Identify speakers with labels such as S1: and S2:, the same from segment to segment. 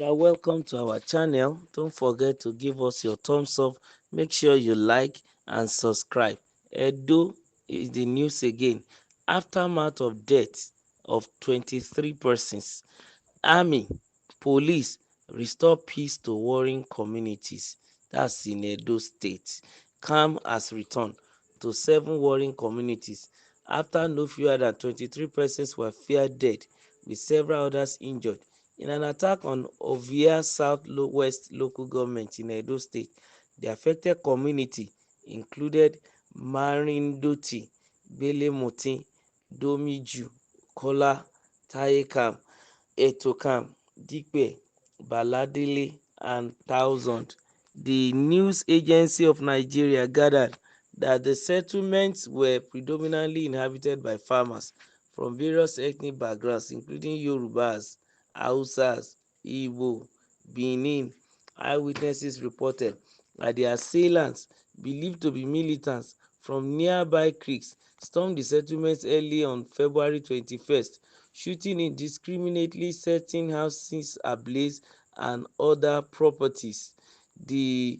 S1: You're welcome to our channel. Don't forget to give us your thumbs up. Make sure you like and subscribe. Edo is the news again. Aftermath of death of 23 persons. Army, police restore peace to warring communities. That's in Edo State. Calm has returned to 7 warring communities after no fewer than 23 persons were feared dead, with several others injured in an attack on Ovia South-West local government in Edo State. The affected community included Marindoti, Belemotin, Domiju, Kola, Taekam, Etokam, Dipe, Baladile, and Thousand. The news agency of Nigeria gathered that the settlements were predominantly inhabited by farmers from various ethnic backgrounds, including Yorubas, Hausas, Igbo, Benin. Eyewitnesses reported that the assailants, believed to be militants from nearby creeks, stormed the settlements early on February 21st, shooting indiscriminately, setting houses ablaze and other properties. The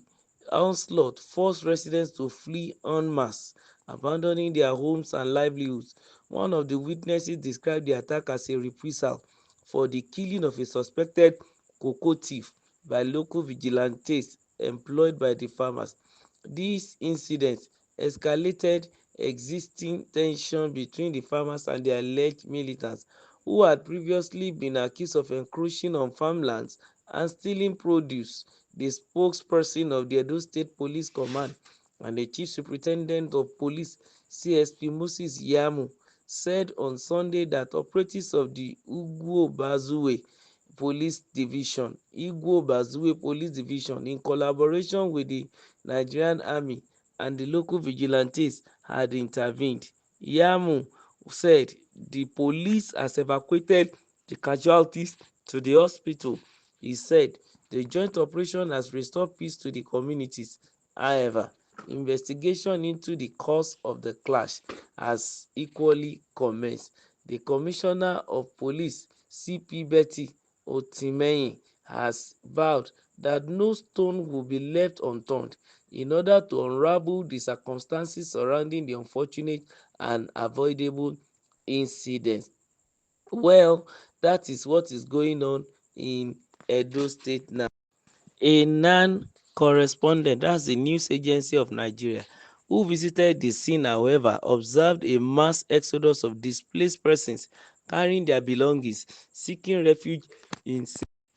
S1: onslaught forced residents to flee en masse, abandoning their homes and livelihoods. One of the witnesses described the attack as a reprisal for the killing of a suspected cocoa thief by local vigilantes employed by the farmers. This incident escalated existing tension between the farmers and the alleged militants, who had previously been accused of encroaching on farmlands and stealing produce. The spokesperson of the Edo State Police Command and the Chief Superintendent of Police, CSP Moses Yamu, said on Sunday that operatives of the Igbo Bazuwe Police Division, in collaboration with the Nigerian Army and the local vigilantes, had intervened. Yamu said the police has evacuated the casualties to the hospital. He said the joint operation has restored peace to the communities. However, investigation into the cause of the clash has equally commenced. The Commissioner of Police, CP Betty Otimehin, has vowed that no stone will be left unturned in order to unravel the circumstances surrounding the unfortunate and avoidable incident. Well, that is what is going on in Edo State now. A NAN correspondent, that's the news agency of Nigeria, who visited the scene, however, observed a mass exodus of displaced persons carrying their belongings, seeking refuge in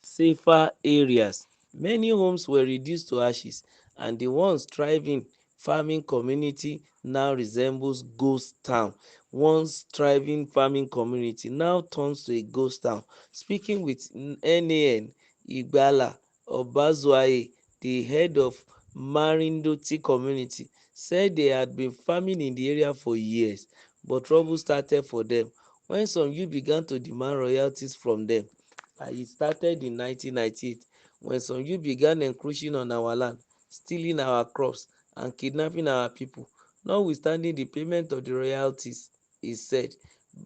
S1: safer areas. Many homes were reduced to ashes, and the once thriving farming community now resembles ghost town. Once thriving farming community now turns to a ghost town. Speaking with NAN Igbala Obazuaye, the head of Marindoti community, said they had been farming in the area for years, but trouble started for them when some youth began to demand royalties from them. It started in 1998 when some youth began encroaching on our land, stealing our crops, and kidnapping our people, notwithstanding the payment of the royalties, he said.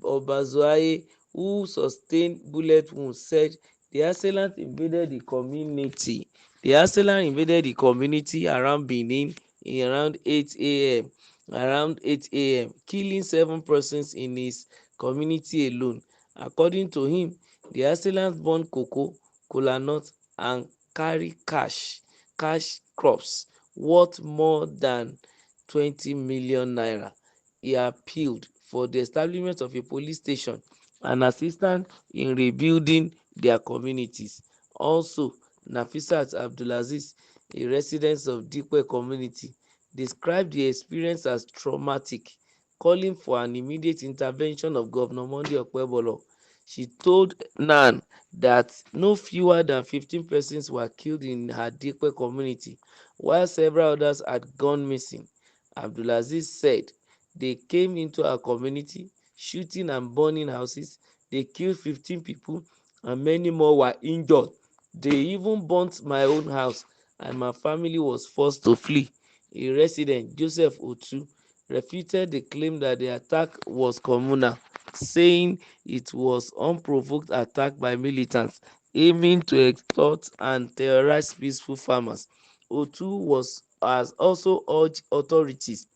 S1: Obazuaye, who sustained bullet wounds, said the assailant invaded the community. The assailant invaded the community around Benin in around 8 a.m., killing 7 persons in his community alone. According to him, the assailants burned cocoa, kola nut, and carry cash crops worth more than 20 million naira. He appealed for the establishment of a police station and assistance in rebuilding their communities. Also, Nafisat Abdulaziz, a resident of Dipe community, described the experience as traumatic, calling for an immediate intervention of Governor Monday Okpebholo. She told NAN that no fewer than 15 persons were killed in her Dipe community, while several others had gone missing. Abdulaziz said they came into our community, shooting and burning houses. They killed 15 people and many more were injured. They even burnt my own house and my family was forced to flee. A resident, Joseph Otu, refuted the claim that the attack was communal, saying it was unprovoked attack by militants aiming to extort and terrorize peaceful farmers. Otu has also urged authorities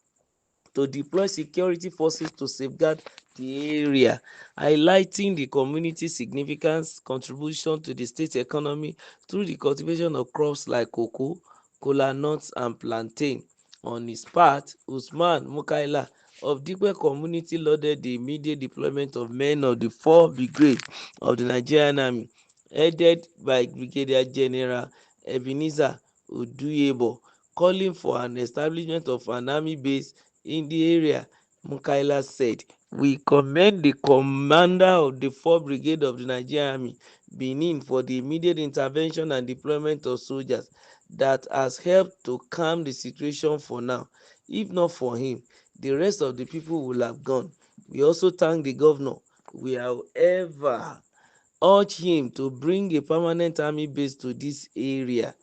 S1: to deploy security forces to safeguard the area, highlighting the community's significant contribution to the state economy through the cultivation of crops like cocoa, kola nuts and plantain. On his part, Usman Mukaila of Dikwe community lauded the immediate deployment of men of the 4 Brigade of the Nigerian Army, headed by Brigadier General Ebenezer Uduyebo, calling for an establishment of an army base in the area. Mukaila said, "We commend the commander of the 4th Brigade of the Nigerian Army, Benin, for the immediate intervention and deployment of soldiers that has helped to calm the situation for now. If not for him, the rest of the people will have gone." We also thank the governor. We, however, urge him to bring a permanent army base to this area.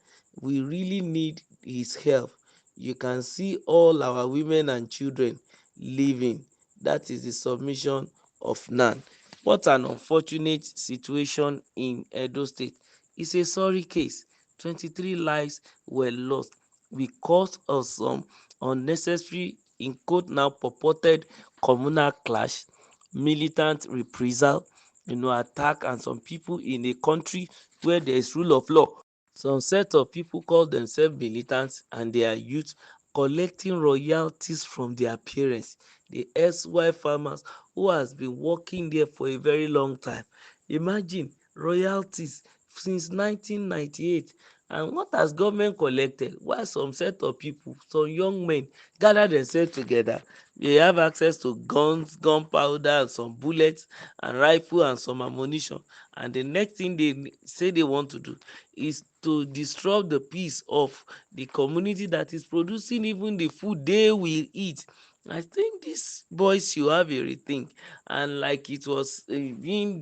S1: We really need his help. You can see all our women and children living. That is the submission of NAN. What an unfortunate situation in Edo State. It's a sorry case. 23 lives were lost because of some unnecessary, in quote now, purported communal clash, militant reprisal, attack, and some people in a country where there is rule of law. Some set of people call themselves militants and they are youth collecting royalties from their parents, the erstwhile farmers who has been working there for a very long time. Imagine royalties since 1998. And what has government collected? While some set of people, some young men, gather themselves together, they have access to guns, gunpowder, and some bullets, and rifle, and some ammunition. And the next thing they say they want to do is to disrupt the peace of the community that is producing even the food they will eat. I think these boys should have a rethink. And like it has been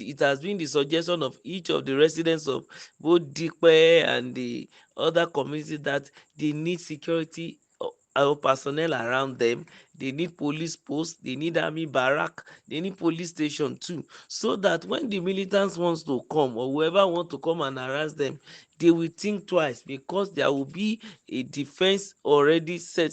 S1: the suggestion of each of the residents of both Dikpe and the other communities that they need security personnel around them. They need police posts, they need army barrack, they need police station too, so that when the militants wants to come or whoever want to come and harass them, they will think twice, because there will be a defense already set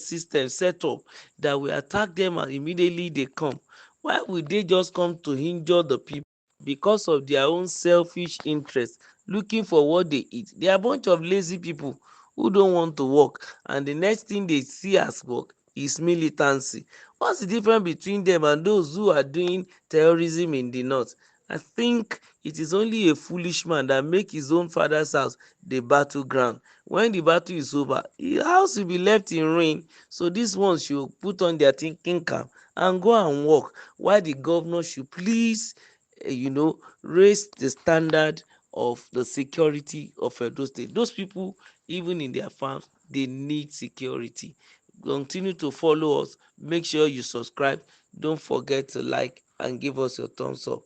S1: up that will attack them and immediately they come. Why would they just come to injure the people because of their own selfish interest, looking for what they eat? They are a bunch of lazy people who don't want to work, and the next thing they see as work is militancy. What's the difference between them and those who are doing terrorism in the north? I think it is only a foolish man that make his own father's house the battleground. When the battle is over, his house will be left in ruin. So these ones should put on their thinking cap and go and work, while the governor should please raise the standard of the security of Edo State. Those people, even in their farms, they need security. Continue to follow us. Make sure you subscribe. Don't forget to like and give us your thumbs up.